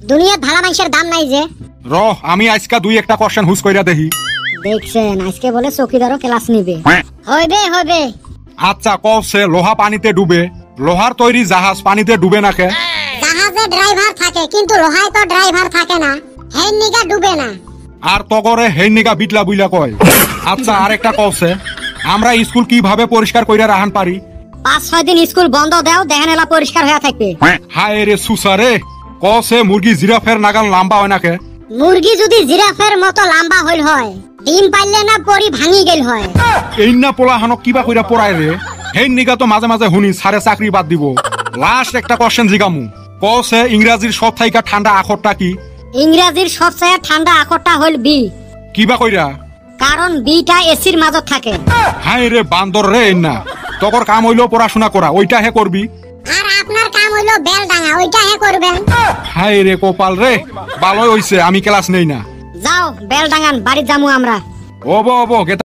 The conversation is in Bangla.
দুনিয়াত ভালা মানুষের দাম নাই যে। আমি আজকে দুই একটা কোশ্চেন হুস কইরা দেখি। দেখছেন আজকে বলে চকিদারও ক্লাস নিবে। হইবে। আচ্ছা কওছে লোহা পানিতে ডুবে, লোহার তৈরি জাহাজ পানিতে ডুবে না কে? জাহাজে ড্রাইভার থাকে কিন্তু লোহায় তো ড্রাইভার থাকে না, হেই নিগা ডুবে না। আর তগরে হেই নিগা বিটলা বুইলা কয়। আচ্ছা আরেকটা কওছে আমরা স্কুল কিভাবে পরিষ্কার কইরা রাখান পারি? 5-6 দিন স্কুল বন্ধ দাও, দেখেন এলা পরিষ্কার হয়ে থাকবে। হায় রে সুসারে, কওছে মুরগি জিরাফের নাগাল লম্বা হয় না কে? মুরগি যদি জিরাফের মতো লম্বা হইল হয়, ডিম পাইলে না পরি ভাঙি গেল হয়। এই না পোলা হানক কিবা কইরা পড়ায় রে। হেই নিগা তো মাঝে মাঝে শুনি সারে চাকরি বাদ দিব। লাস্ট একটা কোশ্চেন জিগামু, কওছে ইংরেজির সব থাইকা ঠান্ডা আখরটা কি? ইংরেজির সবচেয়ে ঠান্ডা আখরটা হইল বি। কিবা কইরা? কারণ বিটা এসির মাঝত থাকে। হায় রে বান্দর রে, না তগর কাম হইলো পড়াশোনা করা, ওইটা হে করবি। আর আপনার কাম হইল বেল ডাঙা, ওইটা হে করবেন। হায় রে কপাল রে, ভালোই হইছে আমি ক্লাস নেই না। যাও বেল ডাঙান, বাড়ি যামু আমরা। ওবো